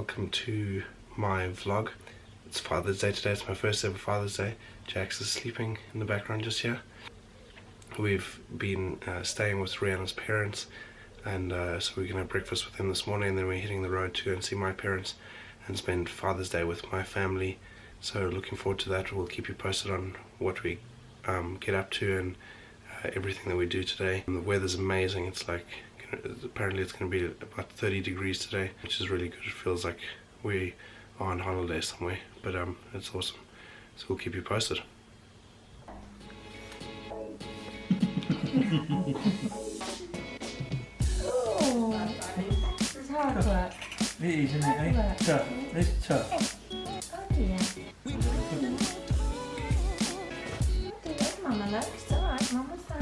welcome to my vlog. It's Father's Day today, it's my first ever Father's Day. Jax is sleeping in the background just here. We've been staying with Rianna's parents, and so we're going to have breakfast with them this morning, and then we're hitting the road to go and see my parents and spend Father's Day with my family. So looking forward to that. We'll keep you posted on what we get up to and everything that we do today. And the weather's amazing. It's like, apparently it's going to be about 30 degrees today, which is really good. It feels like we are on holiday somewhere, but it's awesome. So we'll keep you posted. Oh, it's hard work. It is, isn't it? It's tough. It's tough. Oh dear. Mama, look. It's alright. Mama's there.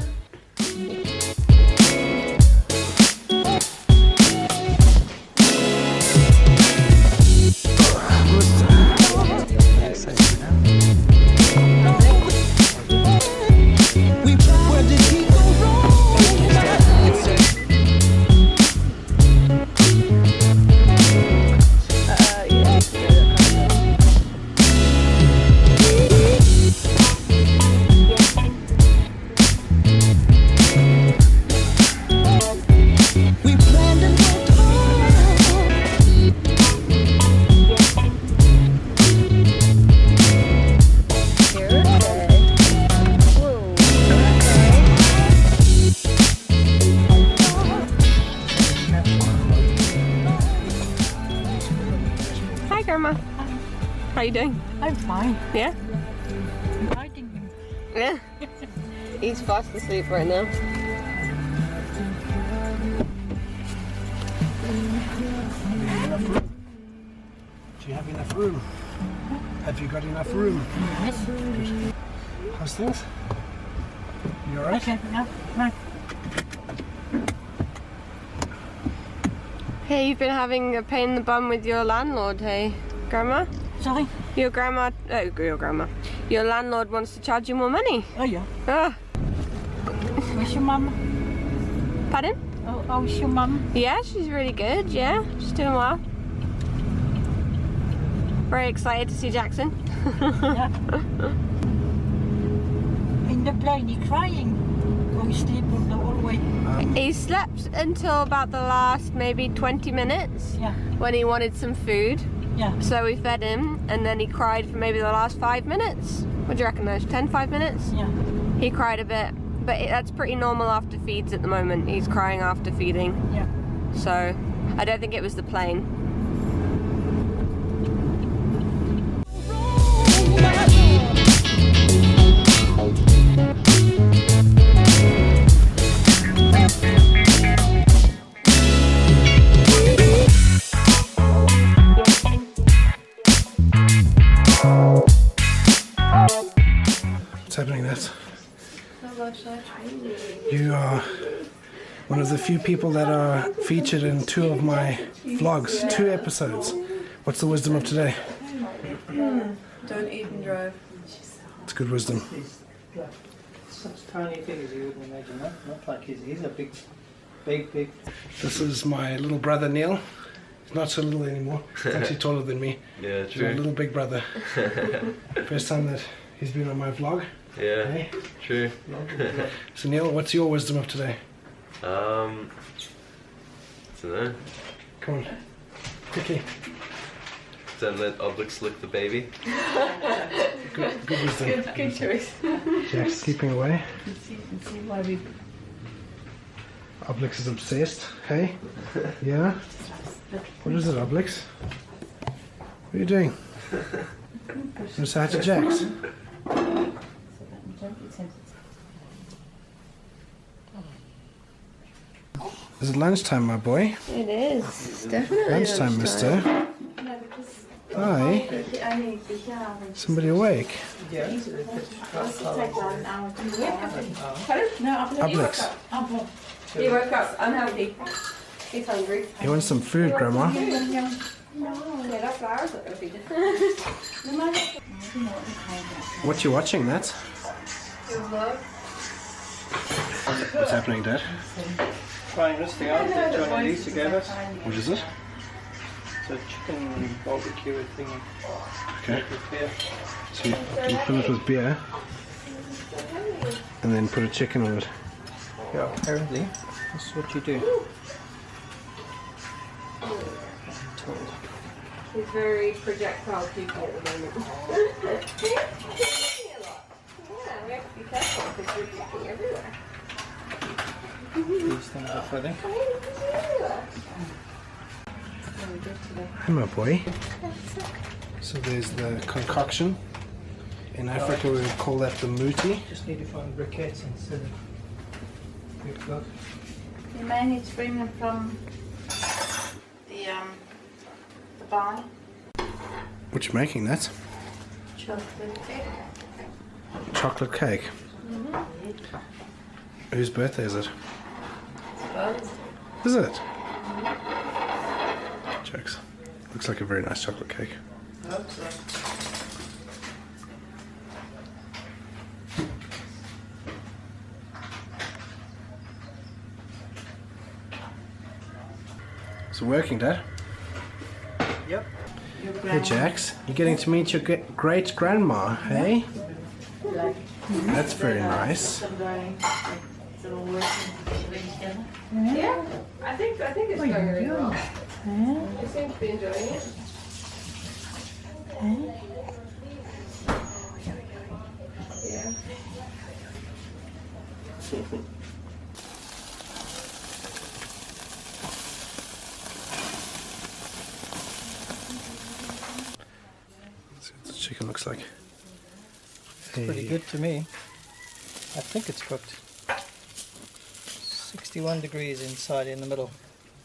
How are you doing? I'm fine. Yeah? I'm hiding him. Yeah. He's fast asleep right now. Do you have enough room? Have you got enough room? Yes. Good. How's things? You alright? Okay, no. Hey, you've been having a pain in the bum with your landlord, hey, Grandma? Sorry? Your landlord wants to charge you more money. Oh yeah. Ah. Where's your mum? Pardon? Oh, is your mum? Yeah, she's really good, yeah. She's doing well. Very excited to see Jackson. Yeah. In the plane, you're crying. Or you sleep all the whole way? He slept until about the last maybe 20 minutes. Yeah. When he wanted some food. Yeah. So we fed him, and then he cried for maybe the last 5 minutes. What do you reckon, those 5 minutes? Yeah. He cried a bit, but that's pretty normal after feeds at the moment. He's crying after feeding. Yeah. So I don't think it was the plane. What's happening, Nat? You are one of the few people that are featured in 2 of my vlogs, 2 episodes. What's the wisdom of today? Don't eat and drive. It's good wisdom. Such tiny things you wouldn't imagine, huh? Not like he's a big. This is my little brother Neil. He's not so little anymore. He's actually taller than me. Yeah, He's true. my little big brother. First time that he's been on my vlog. Yeah, Hey? true. So Neil, what's your wisdom of today? I don't know. Come on. Quickly. Don't let Obelix lick the baby. Good wisdom. Good choice. Jack's keeping away. You can see why we. Obelix is obsessed. Hey? Yeah? What is it, Obelix? What are you doing? You say hi to Jax. Is it lunchtime, my boy? It is. It's definitely Lunchtime, mister. Hi. Somebody awake? Obelix. He woke up unhealthy. He's hungry. You want some food, Grandma? Yeah, that flower's not going to feed him. What you watching, Nat? What's happening, Dad? Trying this thing out, trying to these together. What is it? It's a chicken barbecue thing. Okay. With beer. So you fill it with beer and then put a chicken on it. Yeah, apparently that's what you do. He's very projectile people at the moment. Yeah, we have to be careful because we're checking everywhere. These things are filling. Hey, my boy. So there's the concoction. In Africa we would call that the muti. Just need to find briquettes instead of we've got. You managed to bring them from the bar. What you making that? Chocolate cake. Chocolate cake. Whose birthday is it? Is it? Jokes. Looks like a very nice chocolate cake. I hope so. So working, Dad? Yep. Hey, Jax. You're getting to meet your great grandma, hey? That's very nice. Yeah, I think it's going really well. You seem to be enjoying it. Yeah. Let's see what the chicken looks like. Pretty good to me. I think it's cooked. 61 degrees inside in the middle.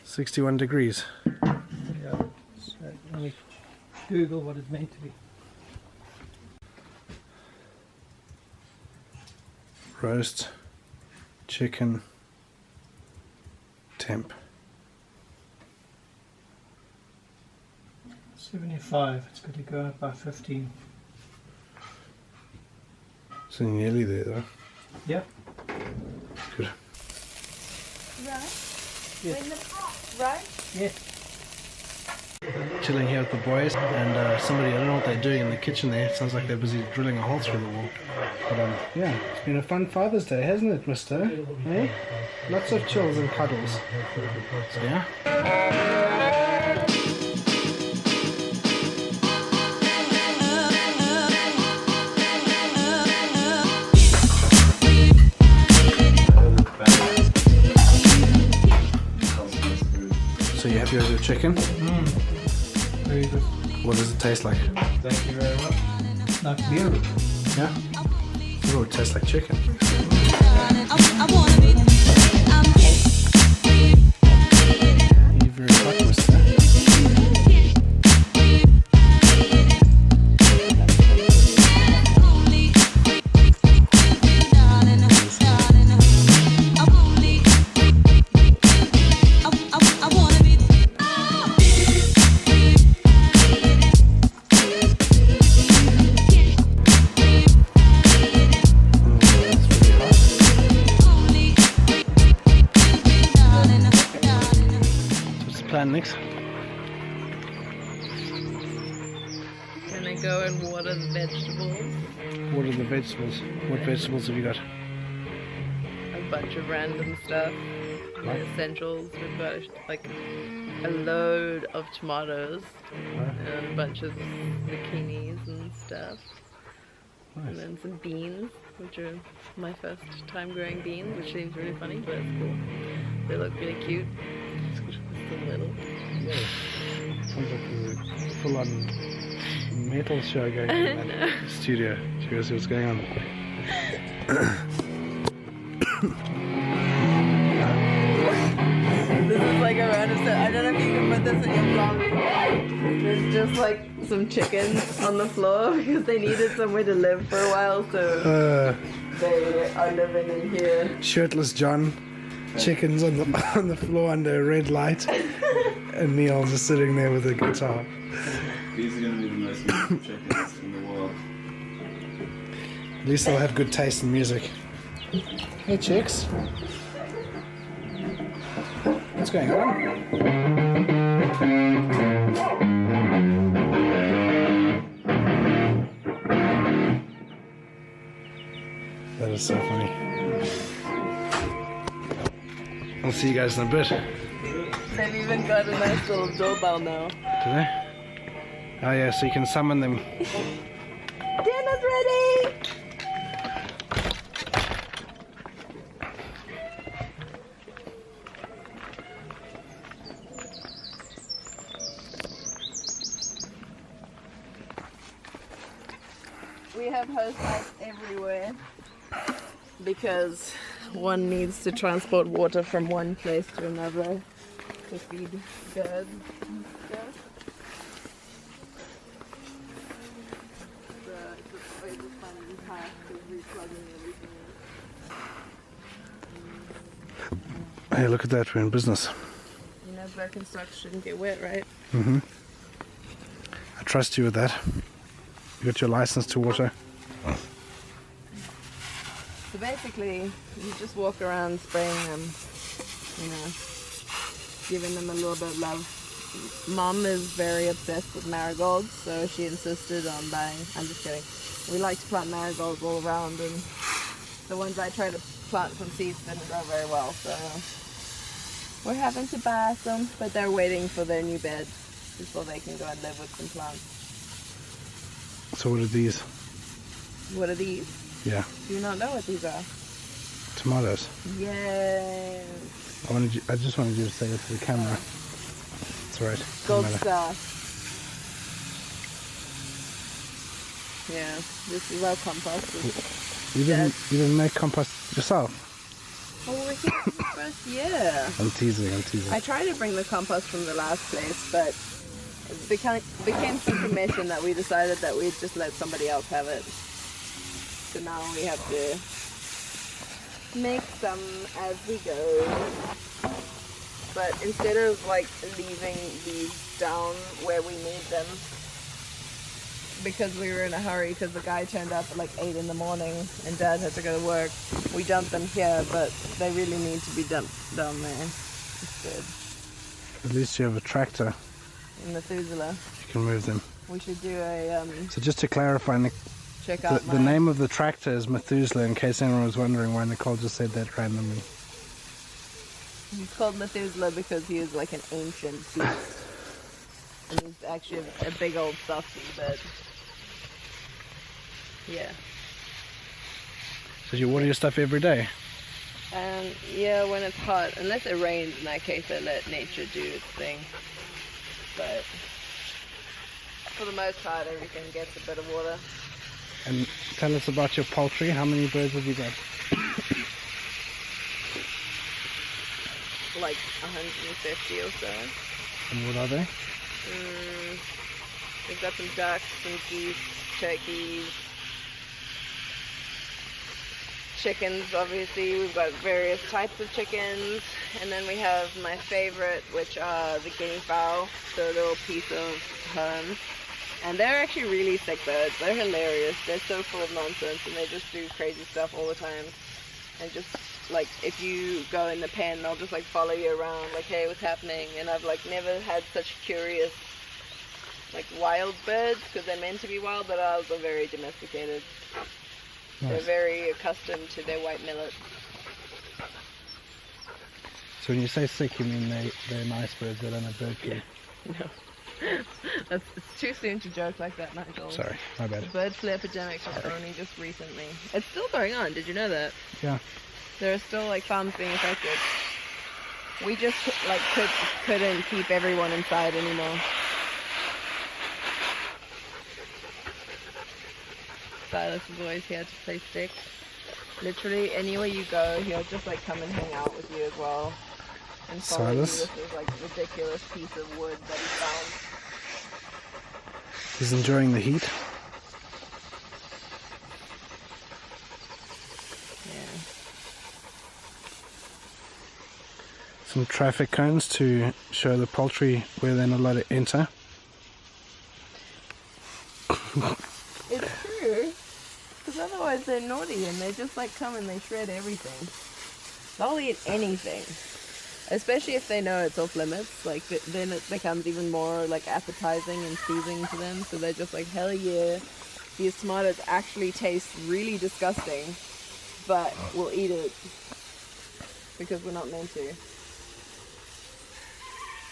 61 degrees. Yeah. So let me Google what it's meant to be. Roast chicken temp. 75. It's going to go up by 15. So you're nearly there though. Yep. Good. Right? Yeah. Chilling here with the boys and somebody, I don't know what they're doing in the kitchen there. It sounds like they're busy drilling a hole through the wall. But yeah, it's been a fun Father's Day, hasn't it, mister? Hey? Lots of chills and cuddles. So yeah. So you happy with your chicken? Very good. What does it taste like? Thank you very much. Like beer. Yeah? Oh, it tastes like chicken. You're very hot, mister. Plan next. Gonna go and water the vegetables. What are the vegetables? What vegetables have you got? A bunch of random stuff. The essentials. We've got like a load of tomatoes and a bunch of zucchinis and stuff. And then some beans, which are my first time growing beans, which seems really funny, but it's cool. They look really cute. Just a little. Sounds like there's a full-on metal show going on in that studio. Do you guys see what's going on? This is like a random set. I don't know if you can put this in your vlog. There's just like some chickens on the floor because they needed somewhere to live for a while, so they are living in here. Shirtless John, chickens on the floor under a red light, and Neil just sitting there with a guitar. These are going to be the most beautiful chickens in the world. At least they'll have good taste in music. Hey chicks. What's going on? That is so funny. I'll see you guys in a bit. They've even got a nice little doorbell now. Do they? Oh yeah, so you can summon them. Dinner's ready! We have hose pipes everywhere because one needs to transport water from one place to another to feed birds and stuff. So it's always a fun task of replugging everything. Hey, look at that, we're in business. You know, Birkenstocks shouldn't get wet, right? Mm-hmm. I trust you with that. You got your license to water? So basically, you just walk around spraying them, you know, giving them a little bit of love. Mom is very obsessed with marigolds, so she insisted on buying. I'm just kidding. We like to plant marigolds all around, and the ones I try to plant from seeds didn't grow very well, so we're having to buy some, but they're waiting for their new bed before they can go and live with some plants. So what are these? What are these? Yeah, Do you not know what these are? tomatoes. Yes. I just wanted you to say it to the camera. It's alright. Gold doesn't matter. star. Yeah, this is our compost. You didn't make compost yourself? Oh, we're here for the first year. I'm teasing. I tried to bring the compost from the last place, but it became such a mission that we decided that we'd just let somebody else have it. So now we have to make some as we go. But instead of like leaving these down where we need them, because we were in a hurry because the guy turned up at like 8 in the morning and Dad had to go to work, we dumped them here, but they really need to be dumped down there instead. At least you have a tractor. In Methuselah. You can move them. We should do a So just to clarify, Nick, check out the name of the tractor is Methuselah, in case anyone was wondering why Nicole just said that randomly. He's called Methuselah because he is like an ancient beast. And he's actually a big old softy, but yeah. So you water your stuff every day? Yeah, when it's hot. Unless it rains, in that case I let nature do its thing. But for the most part, everything gets a bit of water. And tell us about your poultry. How many birds have you got? Like 150 or so. And what are they? We've got some ducks, some geese, turkeys, chickens, obviously. We've got various types of chickens. And then we have my favorite, which are the guinea fowl. So a little piece of home. And they're actually really sick birds. They're hilarious. They're so full of nonsense and they just do crazy stuff all the time. And just like if you go in the pen, they'll just like follow you around like, hey, what's happening? And I've like never had such curious like wild birds, because they're meant to be wild, but ours are very domesticated. Nice. They're very accustomed to their white millet. So when you say sick, you mean they're nice birds, they don't have bird flu? No. It's too soon to joke like that, Nigel. Sorry, my bad. The bird flu epidemic was only just recently. It's still going on, did you know that? Yeah. There are still like farms being affected. We just like couldn't keep everyone inside anymore. Silas is always here to play sticks. Literally anywhere you go, he'll just like come and hang out with you as well. And follow you Silas? with this like ridiculous piece of wood that he found. He's enjoying the heat. Yeah. Some traffic cones to show the poultry where they're not allowed to enter. It's true. Because otherwise they're naughty and they just like come and they shred everything. They'll eat anything. Especially if they know it's off limits, like then it becomes even more like appetizing and pleasing to them. So they're just like, hell yeah, these tomatoes actually taste really disgusting, but we'll eat it because we're not meant to.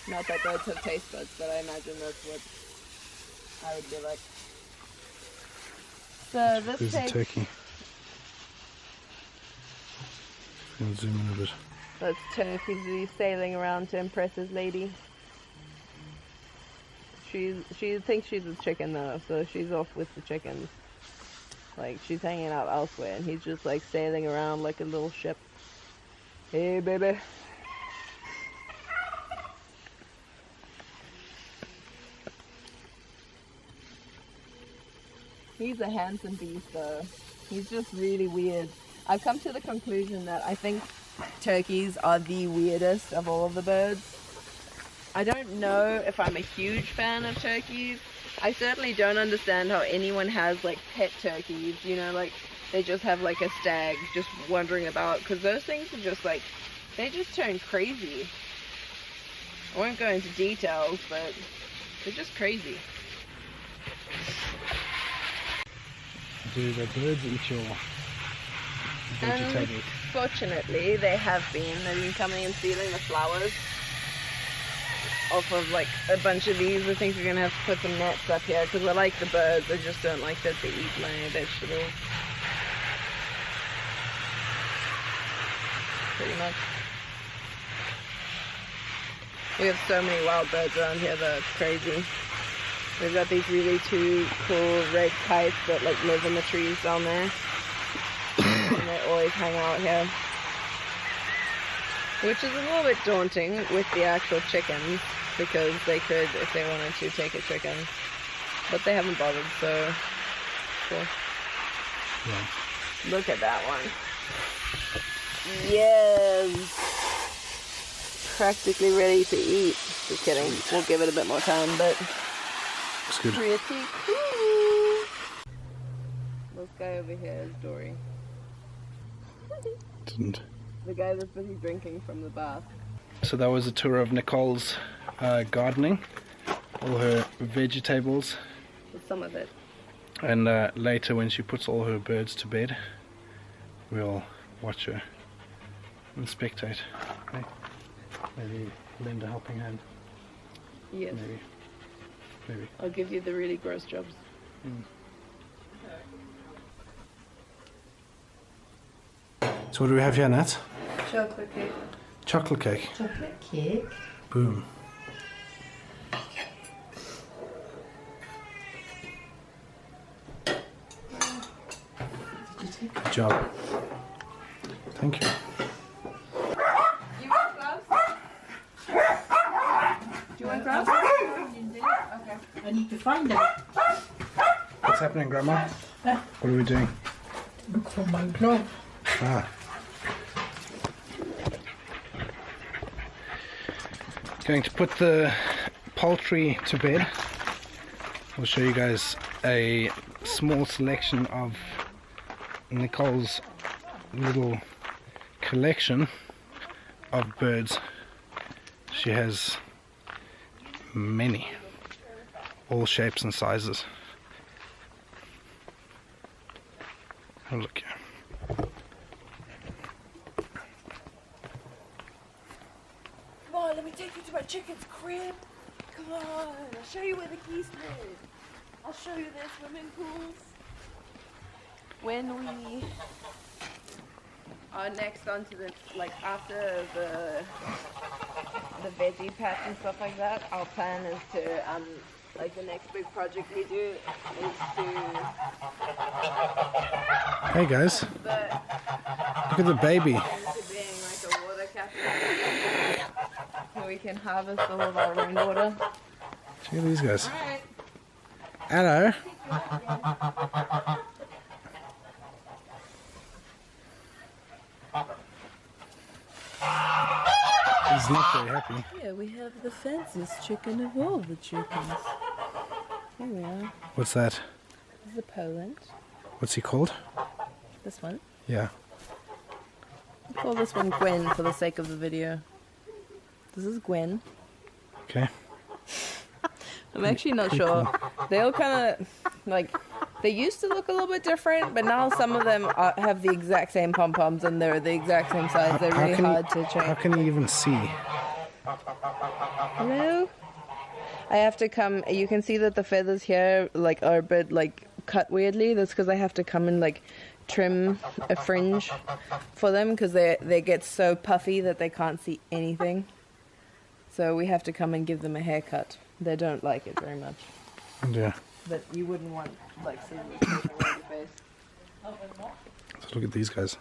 Not that birds have taste buds, but I imagine that's what I would be like. So this There's takes... a turkey. I'll zoom in a bit. That's Turkey sailing around to impress his lady. She thinks she's a chicken though, so she's off with the chickens. Like she's hanging out elsewhere, and he's just like sailing around like a little ship. Hey, baby. He's a handsome beast though. He's just really weird. I've come to the conclusion that I think turkeys are the weirdest of all of the birds. I don't know if I'm a huge fan of turkeys. I certainly don't understand how anyone has like pet turkeys, you know, like they just have like a stag just wandering about, because those things are just like, they just turn crazy. I won't go into details, but they're just crazy. Do the birds eat your vegetables? Fortunately, they have been. They've been coming and stealing the flowers off of like a bunch of these. I think we're gonna have to put some nets up here because I like the birds. I just don't like that they eat my vegetables. Pretty much. We have so many wild birds around here that it's crazy. We've got these really two cool red kites that like live in the trees down there. And they always hang out here. Which is a little bit daunting with the actual chickens, because they could, if they wanted to, take a chicken. But they haven't bothered, so cool. Yeah. Look at that one. Yes! Practically ready to eat. Just kidding. We'll give it a bit more time, but It's good. pretty cool. This guy over here is Dory. Didn't. The guy that's busy drinking from the bath. So that was a tour of Nicole's gardening, all her vegetables, Some of it. and later when she puts all her birds to bed, we'll watch her and spectate. Okay? Maybe lend a helping hand. Yes. Maybe. I'll give you the really gross jobs. So what do we have here, Nat? Chocolate cake. Chocolate cake. Chocolate cake. Boom. Good job. Thank you. You want gloves? Do you want gloves? Okay. I need to find them. What's happening, Grandma? What are we doing? Look for my glove. Ah. Going to put the poultry to bed. I'll show you guys a small selection of Nicole's little collection of birds. She has many, all shapes and sizes. Oh, look here. Come on, let me take you to my chicken's crib. Come on, I'll show you where the geese live. I'll show you their swimming pools. When we are next onto the, like after the veggie patch and stuff like that, our plan is to, like the next big project we do is to... Hey guys, look at the baby. into being like a water capture, so we can harvest all of our rainwater. Check out these guys. Alright. Hello. He's not very happy. Yeah, we have the fanciest chicken of all the chickens. Here we are. What's that? This is a Poland. What's he called? This one. Yeah. We'll call this one Gwen for the sake of the video. This is Gwen. Okay. I'm actually not sure. They all kind of, like, they used to look a little bit different, but now some of them have the exact same pom-poms and they're the exact same size. They're really hard to change. How can you even see? Hello? I have to come, you can see that the feathers here, like, are a bit, like, cut weirdly. That's because I have to come and, like, trim a fringe for them because they get so puffy that they can't see anything. So we have to come and give them a haircut. They don't like it very much. Yeah. But you wouldn't want, like, scissors in your face. So look at these guys.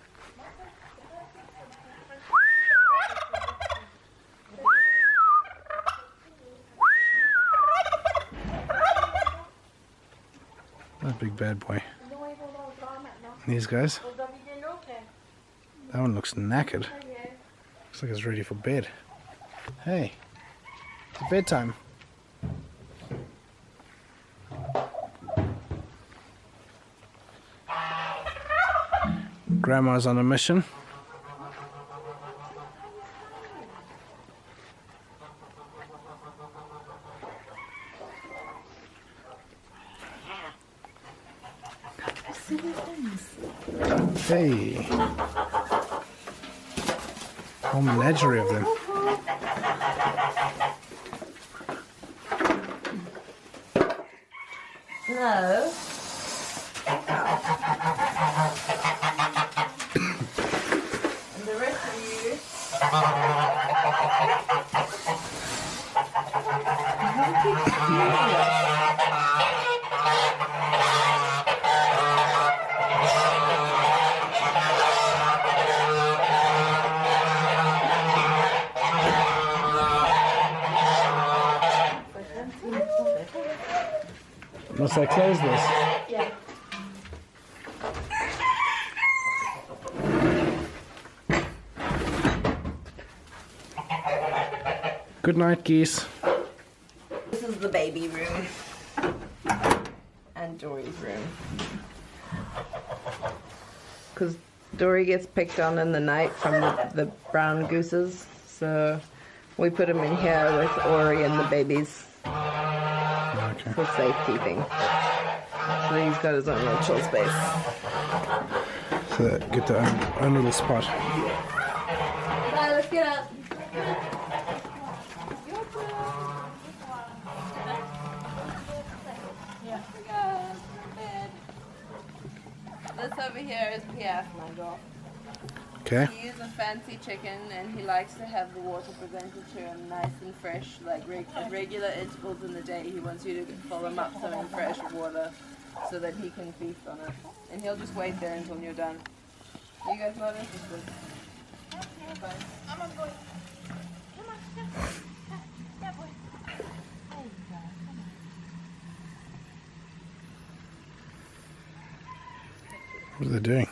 That big bad boy. These guys. That one looks knackered. Looks like it's ready for bed. Hey, it's bedtime. Grandma's on a mission. Hey, whole menagerie of them. No. And the rest of you. Must I close this? Yeah. Good night, geese. This is the baby room. And Dory's room. Because Dory gets picked on in the night from the brown gooses. So we put him in here with Ori and the babies Okay. for safekeeping. So he's got his own little chill space. So that get their own little spot. Bye, let's get up. This over here is Piaf, my dog. Okay. He is a fancy chicken and he likes to have the water presented to him nice and fresh, like at regular intervals in the day. He wants you to fill him up something fresh water so that he can feast on it. And he'll just wait there until you're done. Are you guys not interested? Bye. I'm a boy. Come on, come on. Yeah, boy. There you go. Come on. What are they doing?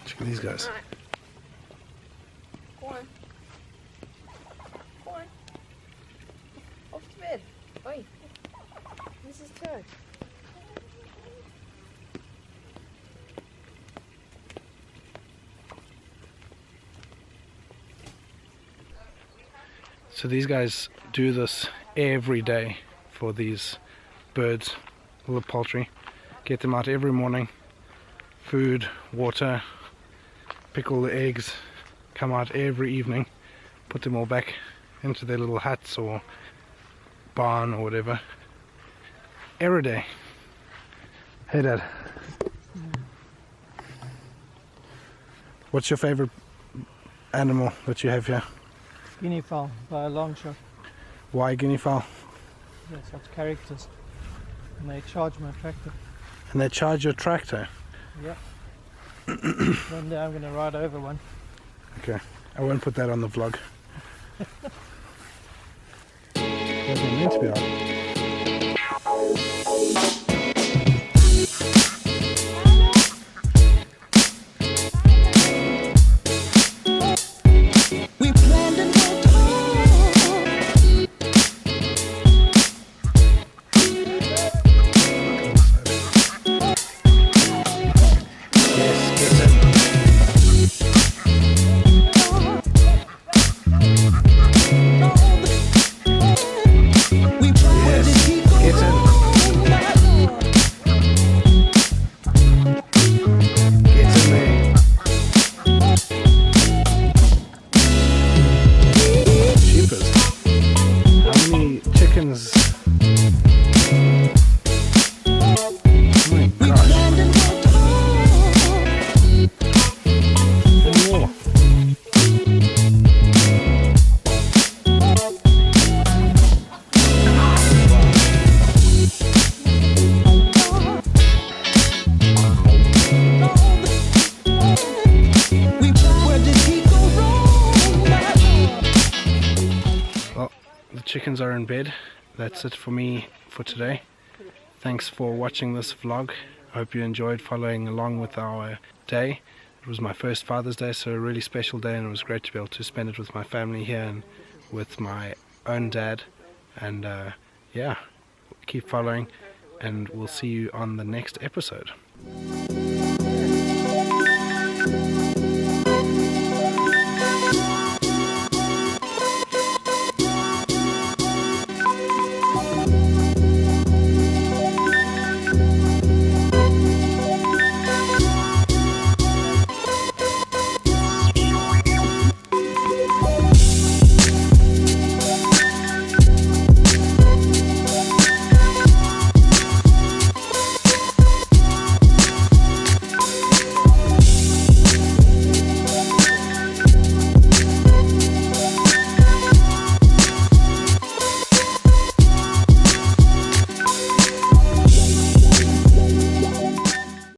Check out these guys. Go on. Go on. Off to bed. Oi. This is Turk. So these guys do this every day for these birds, little poultry. Get them out every morning, food, water, pick all the eggs, come out every evening, put them all back into their little huts or barn or whatever. Every day. Hey Dad. What's your favorite animal that you have here? Guinea fowl by a long shot. Why guinea fowl? They're such characters. And they charge my tractor. And they charge your tractor? Yeah. One day I'm going to ride over one. Okay, I won't put that on the vlog. Wasn't meant to be on. chickens are in bed. That's it for me for today. Thanks for watching this vlog. I hope you enjoyed following along with our day. It was my first Father's Day, so a really special day, and it was great to be able to spend it with my family here and with my own dad. And yeah, keep following, and we'll see you on the next episode.